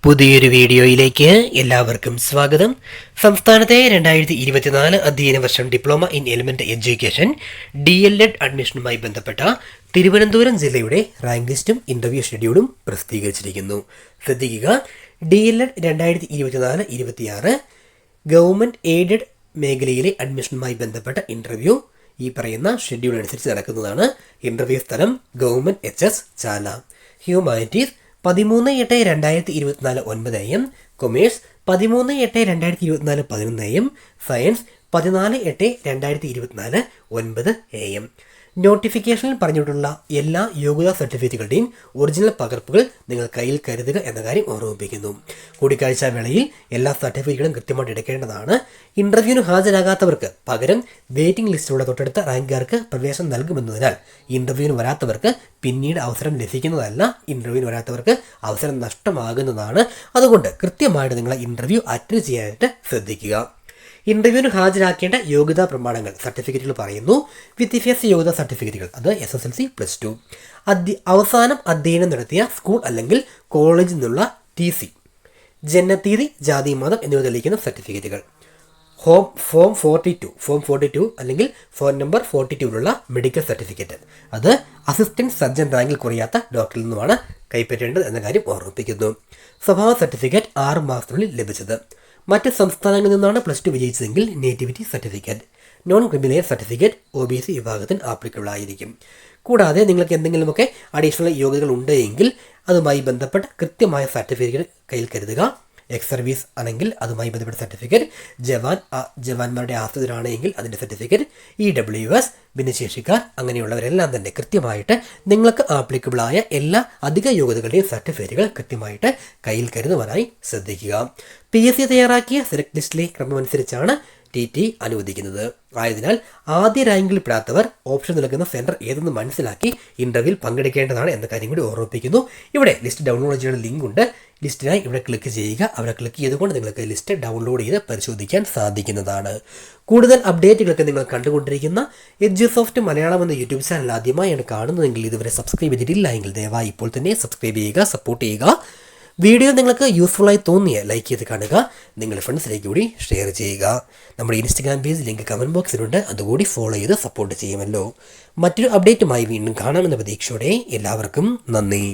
പുതിയൊരു വീഡിയോയിലേക്ക് എല്ലാവർക്കും സ്വാഗതം. സംസ്ഥാനത്തെ 2024 അധ്യയന വർഷം diploma in element education DLED അഡ്മിഷനുമായി ബന്ധപ്പെട്ട തിരുവനന്തപുരം ജില്ലയുടെ റാങ്ക് ലിസ്റ്റും ഇന്റർവ്യൂ ഷെഡ്യൂളും പ്രസിദ്ധീകരിച്ചിരിക്കുന്നു. ശ്രദ്ധിക്കുക, DLED 2024-26 ഗവൺമെന്റ് എയ്ഡഡ് മേഖലയിലെ അഡ്മിഷനുമായി ബന്ധപ്പെട്ട ഇന്റർവ്യൂ ഈ പറയുന്ന ഷെഡ്യൂൾ അനുസരിച്ച് നടക്കുന്നതാണ്. ഇന്റർവ്യൂ സ്ഥലം government HS Chala. Humanities 13/8/2024 9 AM, commerce 13/8/2024 11 AM, science 14/8/2024 9 AM. നോട്ടിഫിക്കേഷനിൽ പറഞ്ഞിട്ടുള്ള എല്ലാ യോഗ്യതാ സർട്ടിഫിക്കറ്റുകളുടെയും ഒറിജിനൽ പകർപ്പുകൾ നിങ്ങൾ കയ്യിൽ കരുതുക എന്ന കാര്യം ഓർമ്മിപ്പിക്കുന്നു. കൂടിക്കാഴ്ച വേളയിൽ എല്ലാ സർട്ടിഫിക്കറ്റുകളും കൃത്യമായിട്ട് എടുക്കേണ്ടതാണ്. ഇന്റർവ്യൂവിന് ഹാജരാകാത്തവർക്ക് പകരം വെയിറ്റിംഗ് ലിസ്റ്റിലുള്ള തൊട്ടടുത്ത റാങ്കുകാർക്ക് പ്രവേശനം നൽകുമെന്നതിനാൽ ഇന്റർവ്യൂവിന് വരാത്തവർക്ക് പിന്നീട് അവസരം ലഭിക്കുന്നതല്ല, ഇന്റർവ്യൂവിന് വരാത്തവർക്ക് അവസരം നഷ്ടമാകുന്നതാണ്. അതുകൊണ്ട് കൃത്യമായിട്ട് നിങ്ങൾ ഇന്റർവ്യൂ അറ്റൻഡ് ചെയ്യാനായിട്ട് ശ്രദ്ധിക്കുക. ഇന്റർവ്യൂവിന് ഹാജരാക്കേണ്ട യോഗ്യതാ പ്രമാണങ്ങൾ സർട്ടിഫിക്കറ്റുകൾ പറയുന്നു. വിദ്യാഭ്യാസ യോഗ്യതാ സർട്ടിഫിക്കറ്റുകൾ അത് SSLC +2, അവസാനം അധ്യയനം നടത്തിയ സ്കൂൾ അല്ലെങ്കിൽ കോളേജിൽ നിന്നുള്ള TC, ജനനത്തീയതി, ജാതി, മതം എന്നിവ തെളിയിക്കുന്ന സർട്ടിഫിക്കറ്റുകൾ, ഫോം 42 അല്ലെങ്കിൽ ഫോൺ നമ്പർ 42 മെഡിക്കൽ സർട്ടിഫിക്കറ്റ് അത് അസിസ്റ്റന്റ് സർജൻ റാങ്കിൽ കുറയാത്ത ഡോക്ടറിൽ നിന്നുമാണ് കൈപ്പറ്റേണ്ടത് എന്ന കാര്യം ഓർമ്മിപ്പിക്കുന്നു. സ്വഭാവ സർട്ടിഫിക്കറ്റ് 6 മാസത്തിനുള്ളിൽ ലഭിച്ചത്. മറ്റ് സംസ്ഥാനങ്ങളിൽ നിന്നാണ് +2 വിജയിച്ചതെങ്കിൽ nativity certificate, non criminal certificate OBC വിഭാഗത്തിന് ആപ്ലിക്കബിൾ ആയിരിക്കും. കൂടാതെ നിങ്ങൾക്ക് എന്തെങ്കിലുമൊക്കെ അഡീഷണൽ യോഗ്യതകൾ ഉണ്ടെങ്കിൽ അതുമായി ബന്ധപ്പെട്ട കൃത്യമായ സർട്ടിഫിക്കറ്റ് കയ്യിൽ കരുതുക. എക്സ് സർവീസ് ആണെങ്കിൽ അതുമായി ബന്ധപ്പെട്ട സർട്ടിഫിക്കറ്റ്, ജവാന്മാരുടെ ആശ്രിതരാണെങ്കിൽ അതിൻ്റെ സർട്ടിഫിക്കറ്റ്, EWS, ഭിന്നശേഷിക്കാർ അങ്ങനെയുള്ളവരെല്ലാം തന്നെ കൃത്യമായിട്ട് നിങ്ങൾക്ക് ആപ്ലിക്കബിളായ എല്ലാ അധിക യോഗ്യതകളുടെയും സർട്ടിഫിക്കറ്റുകൾ കൃത്യമായിട്ട് കയ്യിൽ കരുതുവാനായി ശ്രദ്ധിക്കുക. PSC തയ്യാറാക്കിയ സെലക്ട് ലിസ്റ്റിലെ ക്രമമനുസരിച്ചാണ് TT അനുവദിക്കുന്നത്. ആയതിനാൽ ആദ്യ റാങ്കിൽ പെടാത്തവർ ഓപ്ഷൻ നൽകുന്ന സെൻറ്റർ ഏതെന്ന് മനസ്സിലാക്കി ഇന്റർവ്യൂവിൽ പങ്കെടുക്കേണ്ടതാണ് എന്ന കാര്യം കൂടി ഓർമ്മിപ്പിക്കുന്നു. ഇവിടെ ലിസ്റ്റ് ഡൗൺലോഡ് ചെയ്യുന്ന ലിങ്ക് ഉണ്ട്. ലിസ്റ്റിനായി ഇവിടെ ക്ലിക്ക് ചെയ്യുക. അവിടെ ക്ലിക്ക് ചെയ്തുകൊണ്ട് നിങ്ങൾക്ക് ലിസ്റ്റ് ഡൗൺലോഡ് ചെയ്ത് പരിശോധിക്കാൻ സാധിക്കുന്നതാണ്. കൂടുതൽ അപ്ഡേറ്റുകളൊക്കെ നിങ്ങൾ കണ്ടുകൊണ്ടിരിക്കുന്ന എഡ്യൂസോഫ്റ്റ് മലയാളം എന്ന യൂട്യൂബ് ചാനൽ ആദ്യമായാണ് കാണുന്നതെങ്കിൽ ഇതുവരെ സബ്സ്ക്രൈബ് ചെയ്തിട്ടില്ല എങ്കിൽ ദയവായി ഇപ്പോൾ തന്നെ സബ്സ്ക്രൈബ് ചെയ്യുക, സപ്പോർട്ട് ചെയ്യുക. വീഡിയോ നിങ്ങൾക്ക് യൂസ്ഫുള്ളായി തോന്നിയ ലൈക്ക് ചെയ്ത് കാണുക, നിങ്ങളുടെ ഫ്രണ്ട്സിലേക്ക് കൂടി ഷെയർ ചെയ്യുക. നമ്മുടെ ഇൻസ്റ്റഗ്രാം പേജ് ലിങ്ക് കമൻറ്റ് ബോക്സിലുണ്ട്, അതുകൂടി ഫോളോ ചെയ്ത് സപ്പോർട്ട് ചെയ്യുമല്ലോ. മറ്റൊരു അപ്ഡേറ്റുമായി വീണ്ടും കാണാമെന്ന പ്രതീക്ഷയോടെ എല്ലാവർക്കും നന്ദി.